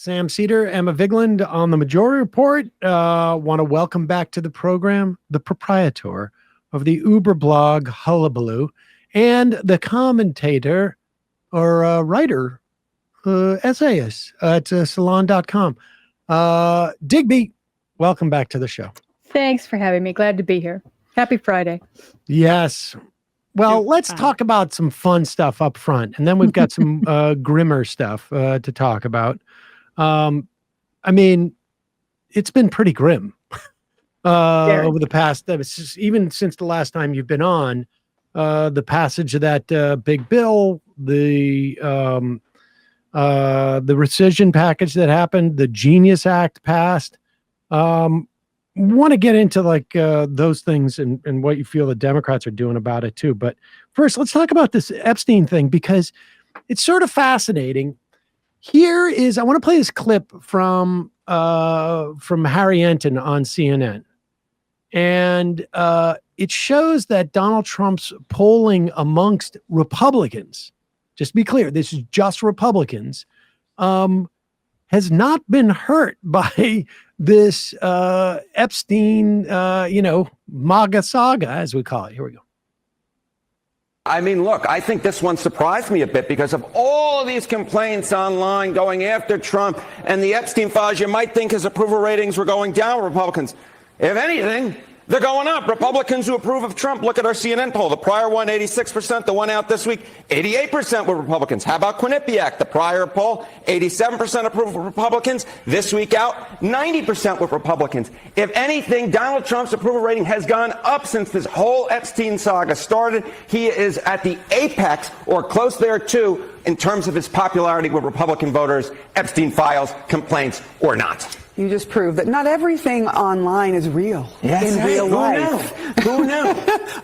Sam Seder, Emma Vigeland on the Majority Report. Want to welcome back to the program the proprietor of the Uber blog Hullabaloo and the commentator or writer, essayist at salon.com. Digby, welcome back to the show. Thanks for having me. Glad to be here. Happy Friday. Yes. Well, let's talk about some fun stuff up front, and then we've got some grimmer stuff to talk about. I mean, it's been pretty grim over the past, even since the last time you've been on, the passage of that big bill, the rescission package that happened, the Genius Act passed. Want to get into like those things and what you feel the Democrats are doing about it too. But first, let's talk about this Epstein thing because it's sort of fascinating. Here is, I want to play this clip from Harry Enton on CNN. And it shows that Donald Trump's polling amongst Republicans, just to be clear, this is just Republicans, has not been hurt by this Epstein, MAGA saga, as we call it. Here we go. I mean, look, I think this one surprised me a bit because of all these complaints online going after Trump and the Epstein files. You might think his approval ratings were going down, Republicans. If anything, they're going up. Republicans who approve of Trump, look at our CNN poll. The prior one, 86%. The one out this week, 88% were Republicans. How about Quinnipiac? The prior poll, 87% approve of Republicans. This week out, 90% were Republicans. If anything, Donald Trump's approval rating has gone up since this whole Epstein saga started. He is at the apex or close there too in terms of his popularity with Republican voters, Epstein files, complaints or not. You just proved that not everything online is real in real life. Who knew?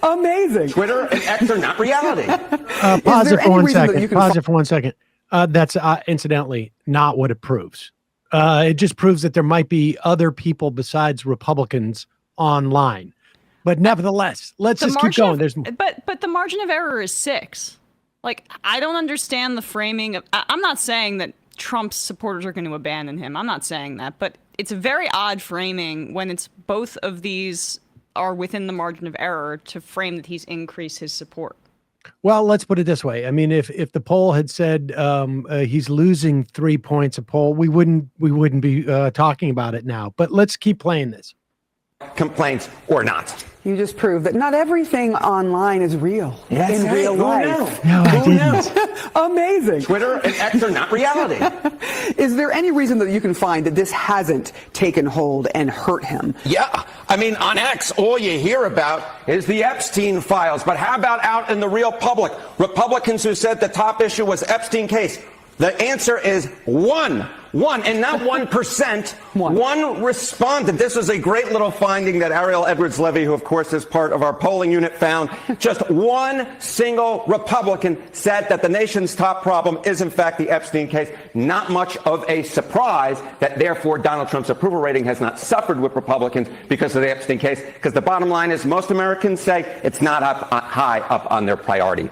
Amazing. Twitter and X are not reality. Pause it for 1 second. Pause it for 1 second. That's incidentally not what it proves. It just proves that there might be other people besides Republicans online. But nevertheless, let's just keep going. But the margin of error is 6. Like, I don't understand the framing of. I'm not saying that Trump's supporters are going to abandon him. I'm not saying that, but it's a very odd framing when it's both of these are within the margin of error to frame that he's increased his support. Well, let's put it this way. I mean, if the poll had said he's losing 3 points a poll, we wouldn't be talking about it now. But let's keep playing this. Complaints or not. You just proved that not everything online is real in real life. No, I didn't. Amazing. Twitter and X are not reality. Is there any reason that you can find that this hasn't taken hold and hurt him? Yeah. I mean, on X, all you hear about is the Epstein files. But how about out in the real public? Republicans who said the top issue was Epstein case. The answer is one, and not 1%. One responded. This was a great little finding that Ariel Edwards-Levy, who of course is part of our polling unit, found. Just one single Republican said that the nation's top problem is in fact the Epstein case. Not much of a surprise that therefore Donald Trump's approval rating has not suffered with Republicans because of the Epstein case. Because the bottom line is most Americans say it's not high up on their priority.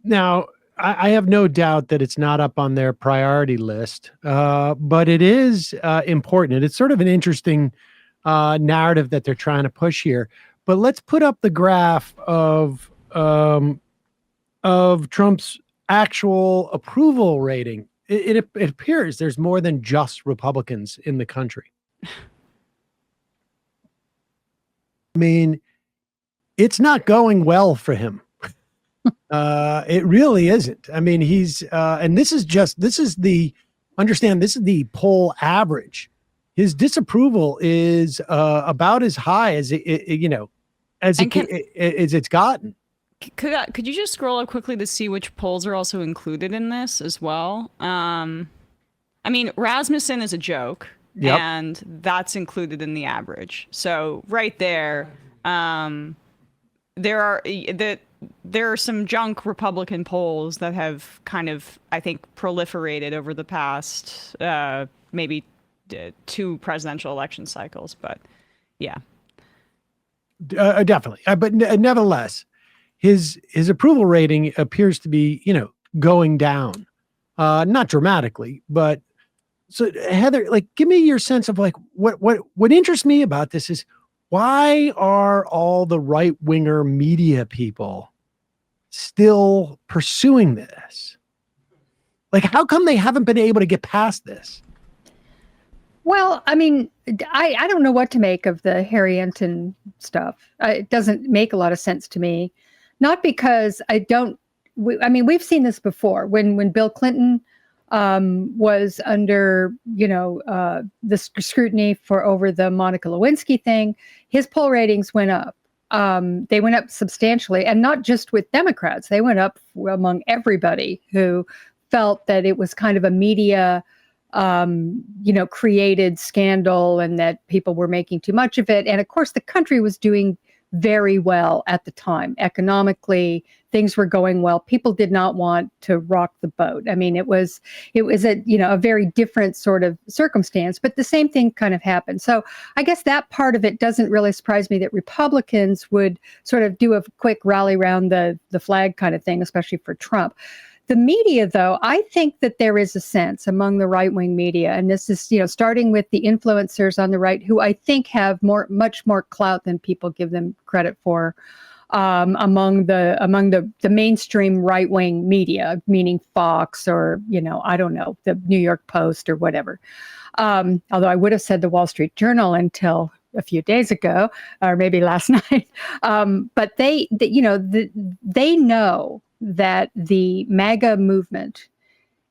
Now, I have no doubt that it's not up on their priority list, but it is important. It's sort of an interesting narrative that they're trying to push here. But let's put up the graph of Trump's actual approval rating. It appears there's more than just Republicans in the country. I mean, it's not going well for him. It really isn't. I mean, he's and this is the poll average. His disapproval is about as high as it's gotten. Could you just scroll up quickly to see which polls are also included in this as well? I mean, Rasmussen is a joke, and that's included in the average. So right there, there are some junk Republican polls that have kind of, I think, proliferated over the past maybe 2 presidential election cycles. But yeah, definitely. But nevertheless, his approval rating appears to be, going down, not dramatically, but So Heather, like, give me your sense of like what interests me about this is why are all the right winger media people still pursuing this? Like, how come they haven't been able to get past this? Well, I mean, I don't know what to make of the Harry Enton stuff. It doesn't make a lot of sense to me. Not because I don't. I mean, we've seen this before. When Bill Clinton was under, the scrutiny for over the Monica Lewinsky thing, his poll ratings went up. They went up substantially, and not just with Democrats. They went up among everybody who felt that it was kind of a media created scandal and that people were making too much of it. And of course, the country was doing very well at the time. Economically, things were going well. People did not want to rock the boat. I mean, it was a very different sort of circumstance, but the same thing kind of happened. So I guess that part of it doesn't really surprise me, that Republicans would sort of do a quick rally around the flag kind of thing, especially for Trump. The media, though, I think that there is a sense among the right-wing media, and this is, starting with the influencers on the right, who I think have much more clout than people give them credit for, among the mainstream right-wing media, meaning Fox or, I don't know, the New York Post or whatever. Although I would have said the Wall Street Journal until a few days ago, or maybe last night. But they know that the MAGA movement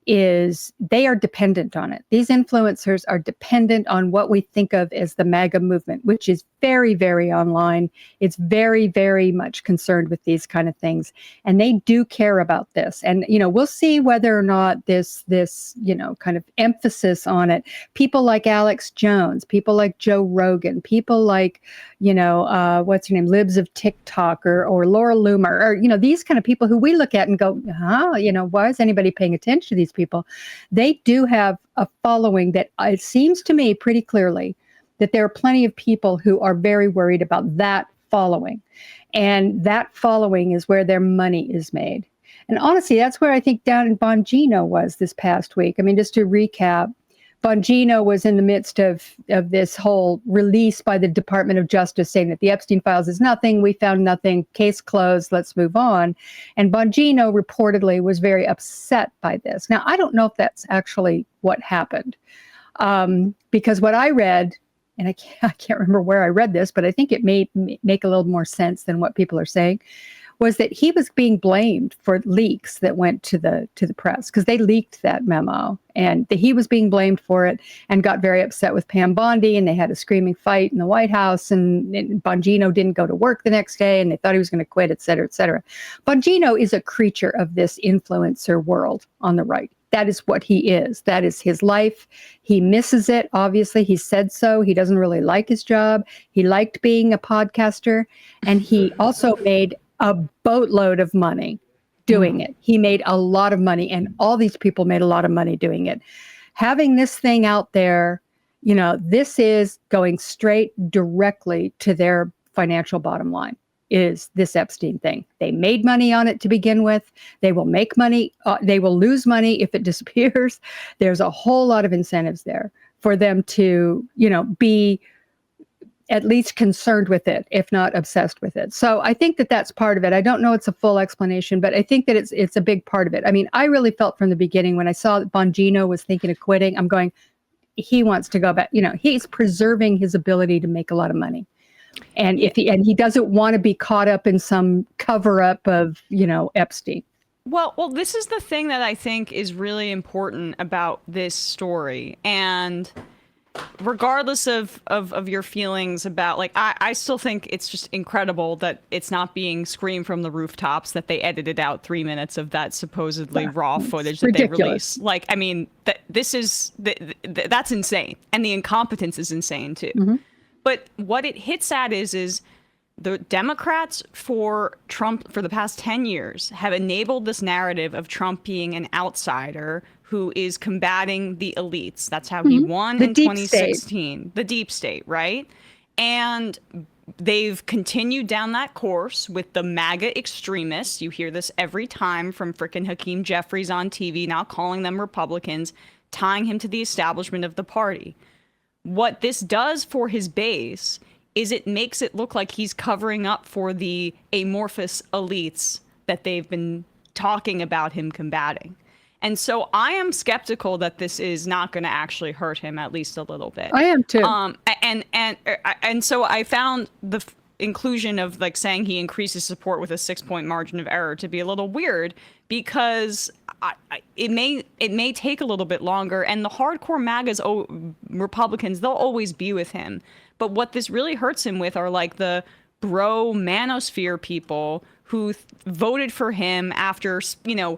they are dependent on it. These influencers are dependent on what we think of as the MAGA movement, which is very, very online. It's very, very much concerned with these kind of things. And they do care about this. And, we'll see whether or not this kind of emphasis on it, people like Alex Jones, people like Joe Rogan, people like, what's her name, Libs of TikTok or Laura Loomer, or, these kind of people who we look at and go, why is anybody paying attention to these people? They do have a following that it seems to me pretty clearly that there are plenty of people who are very worried about that following. And that following is where their money is made. And honestly, that's where I think down in Bongino was this past week. I mean, just to recap, Bongino was in the midst of this whole release by the Department of Justice saying that the Epstein files is nothing. We found nothing. Case closed. Let's move on. And Bongino reportedly was very upset by this. Now, I don't know if that's actually what happened, because what I read, and I can't remember where I read this, but I think it may make a little more sense than what people are saying, was that he was being blamed for leaks that went to the press, because they leaked that memo, and he was being blamed for it and got very upset with Pam Bondi, and they had a screaming fight in the White House, and Bongino didn't go to work the next day, and they thought he was going to quit, et cetera, et cetera. Bongino is a creature of this influencer world on the right. That is what he is. That is his life. He misses it. Obviously, he said so. He doesn't really like his job. He liked being a podcaster, and he also made a boatload of money doing it. He made a lot of money, and all these people made a lot of money doing it. Having this thing out there, this is going straight directly to their financial bottom line, is this Epstein thing. They made money on it to begin with. They will make money. They will lose money if it disappears. There's a whole lot of incentives there for them to, be at least concerned with it, if not obsessed with it. So I think that that's part of it. I don't know it's a full explanation, but I think that it's a big part of it. I mean, I really felt from the beginning when I saw that Bongino was thinking of quitting, I'm going, he wants to go back. He's preserving his ability to make a lot of money. And he doesn't want to be caught up in some cover up of, Epstein. Well, this is the thing that I think is really important about this story. And regardless of your feelings about, like, I still think it's just incredible that it's not being screamed from the rooftops that they edited out 3 minutes of that supposedly raw footage that they released. Like, I mean, that's insane. And the incompetence is insane too. Mm-hmm. But what it hits at is the Democrats for Trump for the past 10 years have enabled this narrative of Trump being an outsider who is combating the elites. That's how he won in 2016. The deep state, right? And they've continued down that course with the MAGA extremists. You hear this every time from frickin' Hakeem Jeffries on TV, now calling them Republicans, tying him to the establishment of the party. What this does for his base is it makes it look like he's covering up for the amorphous elites that they've been talking about him combating. And so I am skeptical that this is not going to actually hurt him, at least a little bit. I am too. And so I found the inclusion of like saying he increases support with a 6-point margin of error to be a little weird, because it may take a little bit longer, and the hardcore MAGAs, Republicans, they'll always be with him. But what this really hurts him with are like the bro manosphere people who voted for him after, you know,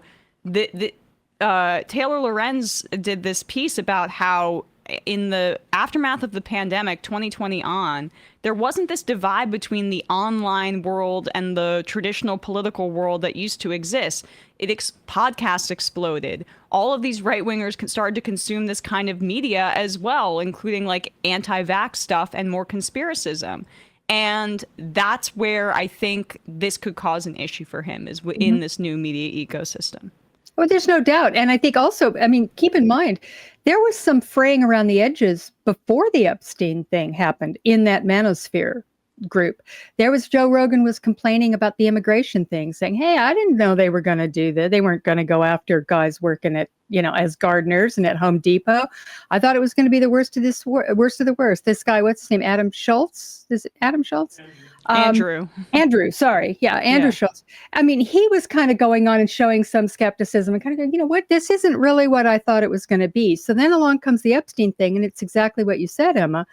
Taylor Lorenz did this piece about how in the aftermath of the pandemic, 2020 on, there wasn't this divide between the online world and the traditional political world that used to exist. Podcasts exploded. All of these right-wingers started to consume this kind of media as well, including like anti-vax stuff and more conspiracism. And that's where I think this could cause an issue for him, is in this new media ecosystem. Well, there's no doubt. And I think also, I mean, keep in mind, there was some fraying around the edges before the Epstein thing happened in that manosphere group. There was Joe Rogan was complaining about the immigration thing, saying, hey, I didn't know they were going to do that. They weren't going to go after guys working at, you know, as gardeners and at Home Depot. I thought it was going to be the worst of the worst. This guy, what's his name? Adam Schultz? Is it Adam Schultz? Andrew, sorry. Yeah, Andrew Schultz. I mean, he was kind of going on and showing some skepticism and kind of going, you know what, this isn't really what I thought it was going to be. So then along comes the Epstein thing, and it's exactly what you said, Emma.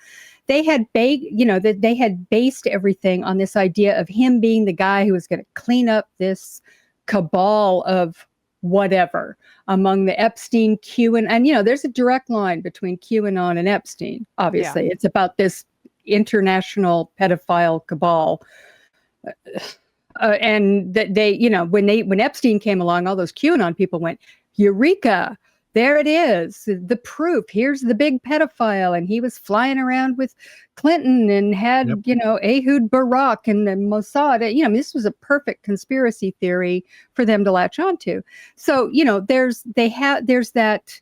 They had they had based everything on this idea of him being the guy who was going to clean up this cabal of whatever among the Epstein, and you know, there's a direct line between QAnon and Epstein. Obviously, it's about this international pedophile cabal, and that they, you know, when Epstein came along, all those QAnon people went, Eureka! There it is, the proof. Here's the big pedophile, and he was flying around with Clinton and had, you know, Ehud Barak and the Mossad. You know, this was a perfect conspiracy theory for them to latch onto. So, you know, there's that,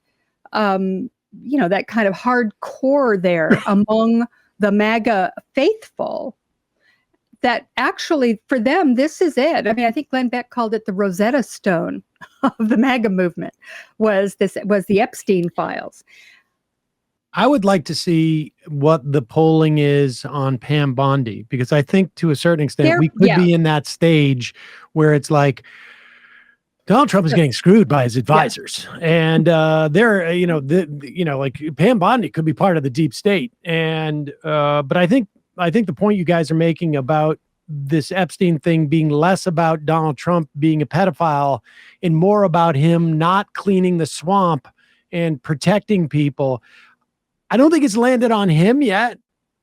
you know, that kind of hardcore there among the MAGA faithful, that actually for them, this is it. I mean, I think Glenn Beck called it the Rosetta Stone of the MAGA movement was the Epstein files. I would like to see what the polling is on Pam Bondi, because I think to a certain extent we could be in that stage where it's like Donald Trump is getting screwed by his advisors, and they're, you know, like Pam Bondi could be part of the deep state, and but I think the point you guys are making about this Epstein thing being less about Donald Trump being a pedophile and more about him not cleaning the swamp and protecting people, I don't think it's landed on him yet.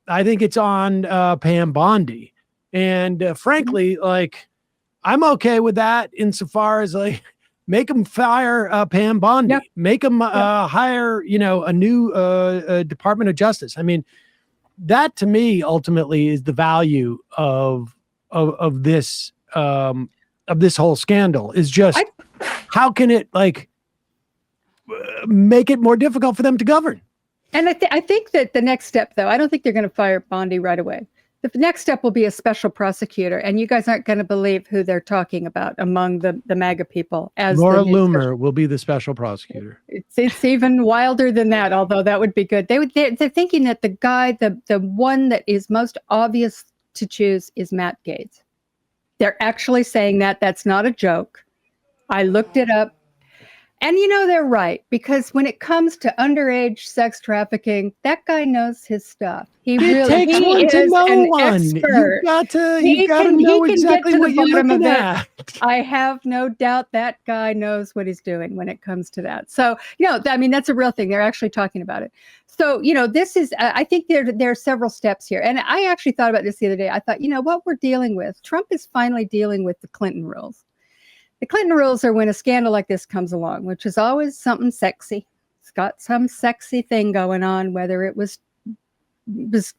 I think it's on Pam Bondi, and frankly, like, I'm okay with that insofar as like make them fire Pam Bondi, make them hire, you know, a new Department of Justice. I mean, that to me ultimately is the value of this whole scandal, is just how can it like make it more difficult for them to govern. And I think that the next step, though, I don't think they're going to fire Bondi right away. The next step will be a special prosecutor, and you guys aren't going to believe who they're talking about among the MAGA people. As Laura Loomer will be the special prosecutor. It's even wilder than that, although that would be good. They're thinking that the one that is most obvious to choose is Matt Gaetz. They're actually saying that. That's not a joke. I looked it up. And you know, they're right, because when it comes to underage sex trafficking, that guy knows his stuff. He really is an expert. You got to know exactly what you're looking at. I have no doubt that guy knows what he's doing when it comes to that. So, you know, I mean, that's a real thing. They're actually talking about it. So, you know, this is, I think there are several steps here. And I actually thought about this the other day. I thought, you know, what we're dealing with, Trump is finally dealing with the Clinton rules. The Clinton rules are when a scandal like this comes along, which is always something sexy. It's got some sexy thing going on, whether it was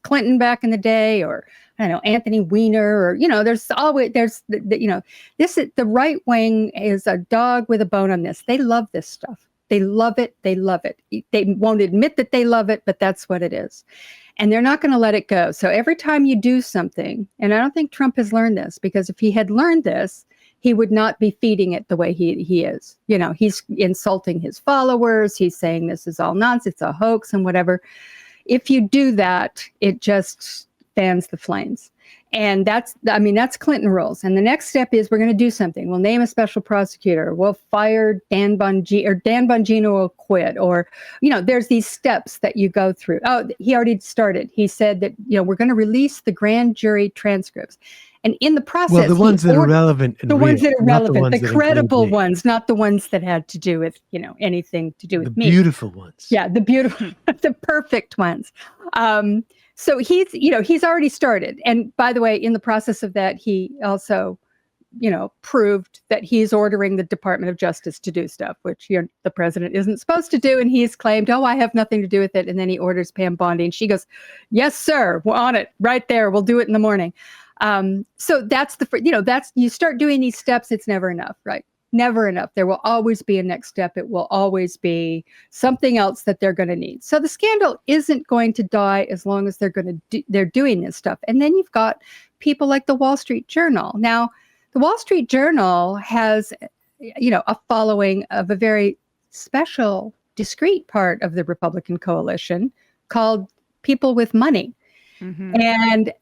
Clinton back in the day, or I don't know, Anthony Weiner, or, you know, you know, the right wing is a dog with a bone on this. They love this stuff. They love it. They love it. They won't admit that they love it, but that's what it is. And they're not going to let it go. So every time you do something, and I don't think Trump has learned this, because if he had learned this, he would not be feeding it the way he is. You know, he's insulting his followers. He's saying this is all nonsense, it's a hoax and whatever. If you do that, it just fans the flames. And that's Clinton rules. And the next step is we're going to do something. We'll name a special prosecutor. We'll fire Dan Bongino, or Dan Bongino will quit. Or, you know, there's these steps that you go through. Oh, he already started. He said that, you know, we're going to release the grand jury transcripts. And in the process, well, the ones that are relevant, the ones that are relevant, the credible ones, not the ones that had to do with, you know, anything to do with me. The beautiful ones. Yeah, the beautiful, the perfect ones. So he's already started. And by the way, in the process of that, he also, you know, proved that he's ordering the Department of Justice to do stuff, which the president isn't supposed to do. And he's claimed, oh, I have nothing to do with it. And then he orders Pam Bondi, and she goes, yes, sir, we're on it right there. We'll do it in the morning. So that's you start doing these steps. It's never enough, right? Never enough. There will always be a next step. It will always be something else that they're going to need. So the scandal isn't going to die as long as they're doing this stuff. And then you've got people like the Wall Street Journal. Now, the Wall Street Journal has, you know, a following of a very special, discrete part of the Republican coalition called people with money. Mm-hmm. And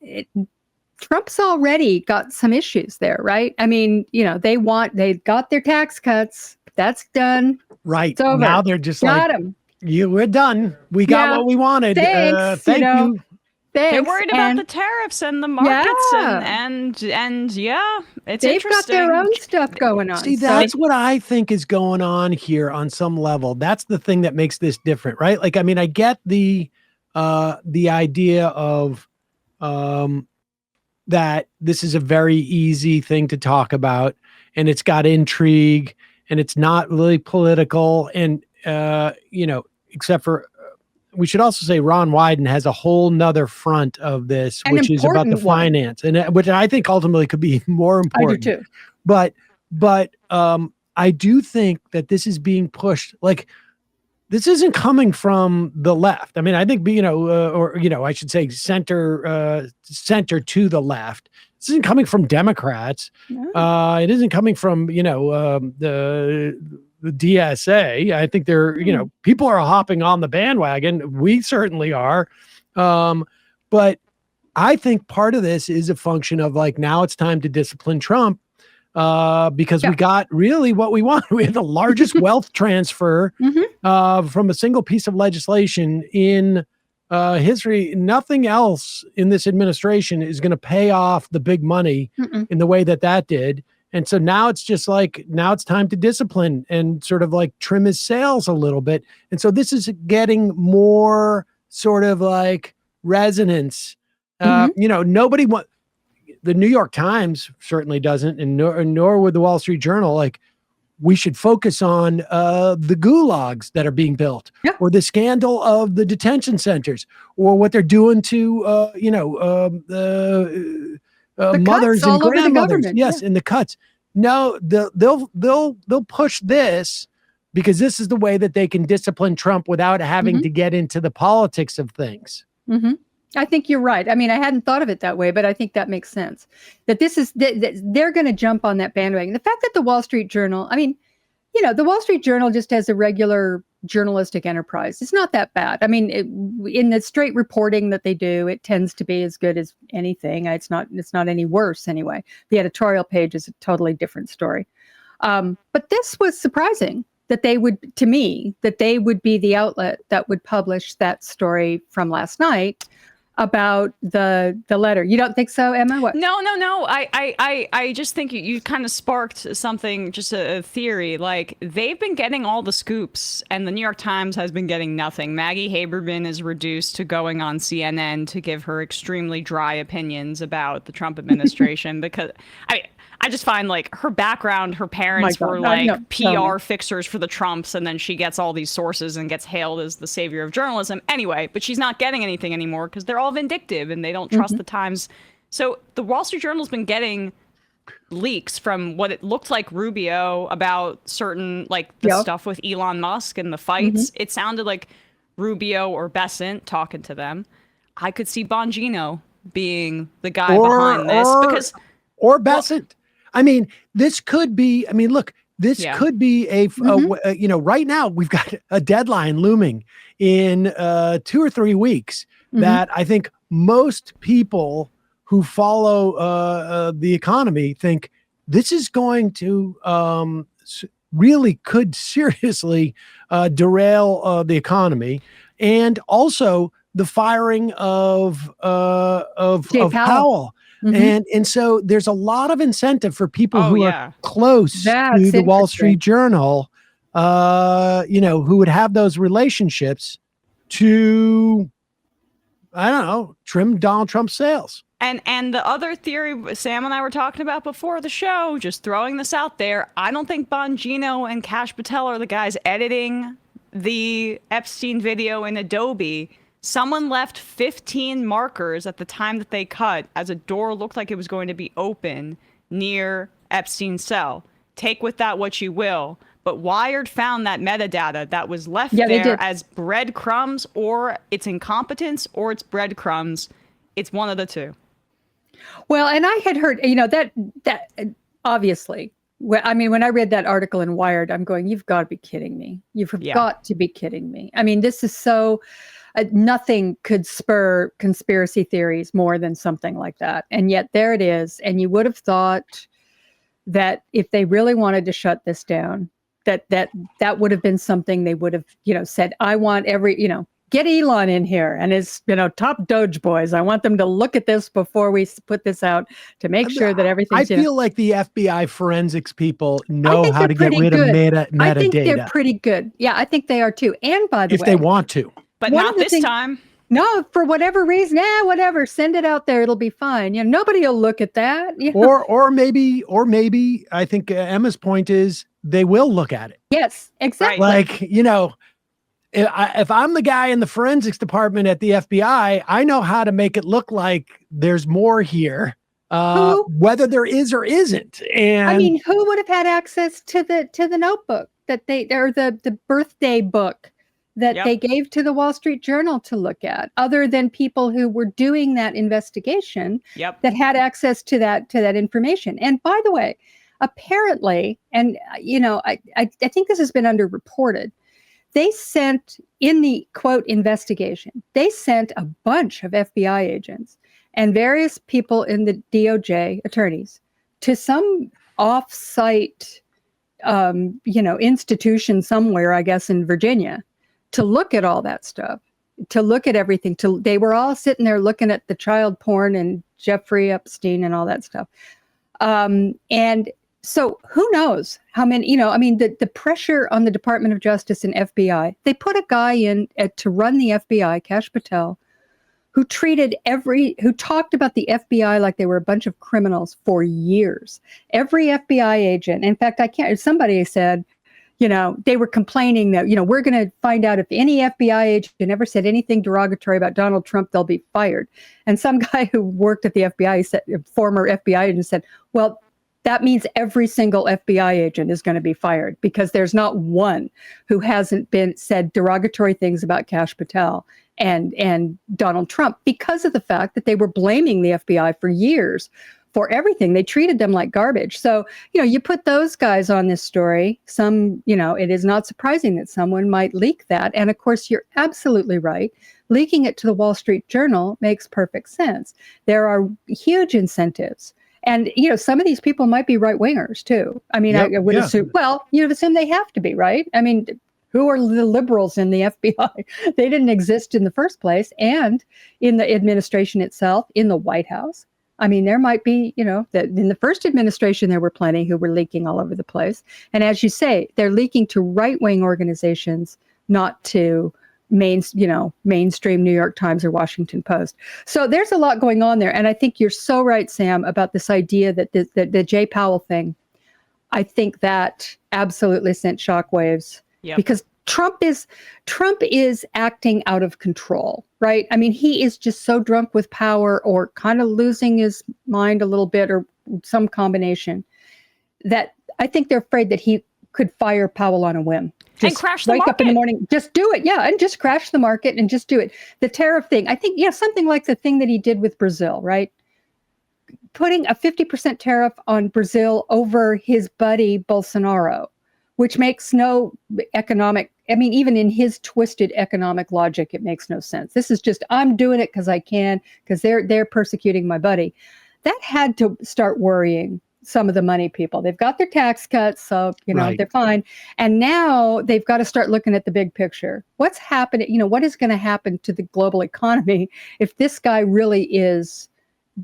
Trump's already got some issues there, right? I mean, you know, they got their tax cuts. That's done. Right. It's over. Now they're just got like, him. We're done. We got what we wanted. Thanks, thank you. Thanks. They're worried about the tariffs and the markets and yeah, it's they've interesting. got their own stuff going on. See, that's what I think is going on here on some level. That's the thing that makes this different, right? Like, I mean, I get the idea of that this is a very easy thing to talk about, and it's got intrigue, and it's not really political, and you know, except for we should also say Ron Wyden has a whole nother front of this, which is about the finance, and which I think ultimately could be more important. I do too. But I do think that this is being pushed. Like, this isn't coming from the left. I mean, I think, you know, or, you know, I should say center to the left. This isn't coming from Democrats. No. It isn't coming from, you know, the DSA. I think they're, you know, people are hopping on the bandwagon. We certainly are. But I think part of this is a function of, like, now it's time to discipline Trump. Because we got really what we want. We had the largest wealth transfer from a single piece of legislation in history. Nothing else in this administration is going to pay off the big money in the way that did. And so now it's just like, now it's time to discipline and sort of like trim his sails a little bit. And so this is getting more sort of like resonance. You know, nobody wants. The New York Times certainly doesn't, and nor would the Wall Street Journal. Like, we should focus on the gulags that are being built, or the scandal of the detention centers, or what they're doing to, you know, the mothers and grandmothers. Yes, and the cuts. No, they'll push this because this is the way that they can discipline Trump without having to get into the politics of things. I think you're right. I mean, I hadn't thought of it that way, but I think that makes sense. That this is they're going to jump on that bandwagon. The fact that the Wall Street Journal, I mean, you know, the Wall Street Journal just has a regular journalistic enterprise. It's not that bad. I mean, in the straight reporting that they do, it tends to be as good as anything. It's not any worse anyway. The editorial page is a totally different story. But this was surprising that they would be the outlet that would publish that story from last night about the letter. You don't think so, Emma? What? No. I just think you kind of sparked something, just a theory. Like, they've been getting all the scoops, and the New York Times has been getting nothing. Maggie Haberman is reduced to going on CNN to give her extremely dry opinions about the Trump administration because, I just find, like, her background, her parents were like PR fixers for the Trumps, and then she gets all these sources and gets hailed as the savior of journalism. Anyway, but she's not getting anything anymore because they're all vindictive and they don't trust the Times. So the Wall Street Journal's been getting leaks from what it looked like Rubio about certain, like the stuff with Elon Musk and the fights. It sounded like Rubio or Besant talking to them. I could see Bongino being the guy behind this because Besant. I mean, this could be. I mean, look, this could be you know, right now we've got a deadline looming in 2 or 3 weeks that I think most people who follow the economy think this is going to really could seriously derail the economy, and also the firing of Powell. And so there's a lot of incentive for people who are close to the Wall Street Journal, you know, who would have those relationships to, I don't know, trim Donald Trump's sales. And the other theory Sam and I were talking about before the show, just throwing this out there, I don't think Bongino and Kash Patel are the guys editing the Epstein video in Adobe. Someone left 15 markers at the time that they cut as a door looked like it was going to be open near Epstein's cell. Take with that what you will. But Wired found that metadata that was left there as breadcrumbs, or it's incompetence or it's breadcrumbs. It's one of the two. Well, and I had heard, you know, that obviously, I mean, when I read that article in Wired, I'm going, you've got to be kidding me. You've got to be kidding me. I mean, this is so, nothing could spur conspiracy theories more than something like that. And yet there it is. And you would have thought that if they really wanted to shut this down, that would have been something they would have, you know, said, I want get Elon in here and his, you know, top Doge boys. I want them to look at this before we put this out to make sure that everything's. I feel like the FBI forensics people know how to get rid of metadata. I think they're pretty good. Yeah, I think they are too. And by the way, if they want to, but not this time. No, for whatever reason, whatever. Send it out there; it'll be fine. You know, nobody will look at that. You know? Or maybe I think Emma's point is they will look at it. Yes, exactly. Like, you know. If I'm the guy in the forensics department at the FBI, I know how to make it look like there's more here, whether there is or isn't. And I mean, who would have had access to the notebook that the birthday book that they gave to the Wall Street Journal to look at, other than people who were doing that investigation that had access to that information? And by the way, apparently, and you know, I think this has been underreported. They sent, in the quote investigation, they sent a bunch of FBI agents and various people in the DOJ, attorneys, to some off-site, institution somewhere, I guess in Virginia, to look at all that stuff, to look at everything. They were all sitting there looking at the child porn and Jeffrey Epstein and all that stuff. And so who knows how many, you know, I mean, the pressure on the Department of Justice and FBI, they put a guy in to run the FBI, Kash Patel, who talked about the FBI like they were a bunch of criminals for years. Every FBI agent, in fact, somebody said, you know, they were complaining that, you know, we're going to find out if any FBI agent ever said anything derogatory about Donald Trump, they'll be fired. And some guy who worked at the FBI, former FBI agent, said, well, that means every single FBI agent is going to be fired, because there's not one who hasn't said derogatory things about Kash Patel and Donald Trump, because of the fact that they were blaming the FBI for years for everything. They treated them like garbage. So, you know, you put those guys on this story, it is not surprising that someone might leak that. And of course, you're absolutely right. Leaking it to the Wall Street Journal makes perfect sense. There are huge incentives. And, you know, some of these people might be right wingers, too. I mean, I would assume, you'd assume they have to be, right? I mean, who are the liberals in the FBI? They didn't exist in the first place. And in the administration itself, in the White House. I mean, there might be, you know, in the first administration, there were plenty who were leaking all over the place. And as you say, they're leaking to right-wing organizations, not to mainstream New York Times or Washington Post. So there's a lot going on there. And I think you're so right, Sam, about this idea that the Jay Powell thing. I think that absolutely sent shockwaves because Trump is acting out of control, right? I mean, he is just so drunk with power, or kind of losing his mind a little bit, or some combination, that I think they're afraid that he could fire Powell on a whim. And crash the wake up in the market. morning, just do it. Yeah, and just crash the market and just do it. The tariff thing, I think, something like the thing that he did with Brazil, right? Putting a 50% tariff on Brazil over his buddy Bolsonaro, which makes no economic, even in his twisted economic logic, it makes no sense. This is just, I'm doing it because I can, because they're persecuting my buddy. That had to start worrying some of the money people. They've got their tax cuts, so Right. they're fine. And now they've got to start looking at the big picture. What's happening? What is going to happen to the global economy if this guy really is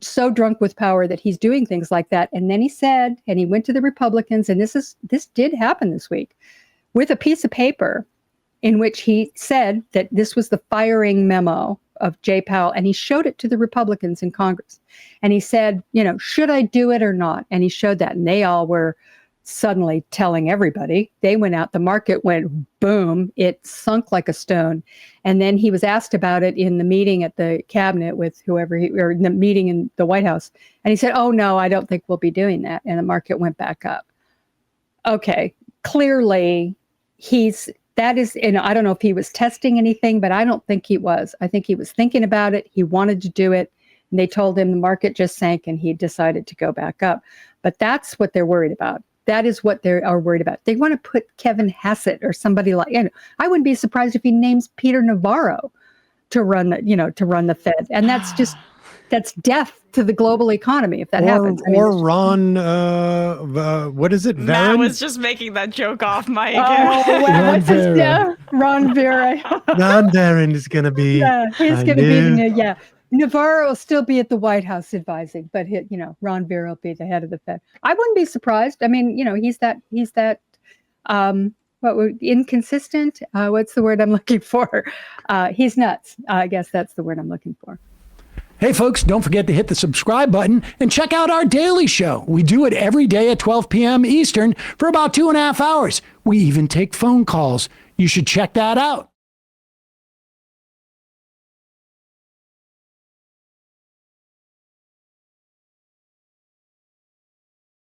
so drunk with power that he's doing things like that? And then he said, and he went to the Republicans, and this did happen this week, with a piece of paper in which he said that this was the firing memo of Jay Powell, and he showed it to the Republicans in Congress. And he said, should I do it or not? And he showed that, and they all were suddenly telling everybody. They went out, the market went boom, it sunk like a stone. And then he was asked about it in the meeting at the cabinet with whoever or in the meeting in the White House. And he said, oh no, I don't think we'll be doing that. And the market went back up. Okay, clearly that is, I don't know if he was testing anything, but I don't think he was. I think he was thinking about it. He wanted to do it. And they told him the market just sank and he decided to go back up. But that's what they're worried about. That is what they are worried about. They want to put Kevin Hassett or somebody like, I wouldn't be surprised if he names Peter Navarro to run the Fed. And that's death to the global economy if that happens. Or Ron, what is it? Matt Varen? was just making that joke off mic. What's his name? Ron Vera. Ron Varen is going to be. Yeah, he's going to be Navarro will still be at the White House advising, but Ron Vera will be the head of the Fed. I wouldn't be surprised. He's that inconsistent. What's the word I'm looking for? He's nuts. I guess that's the word I'm looking for. Hey, folks, don't forget to hit the subscribe button and check out our daily show. We do it every day at 12 p.m. Eastern for about 2.5 hours. We even take phone calls. You should check that out.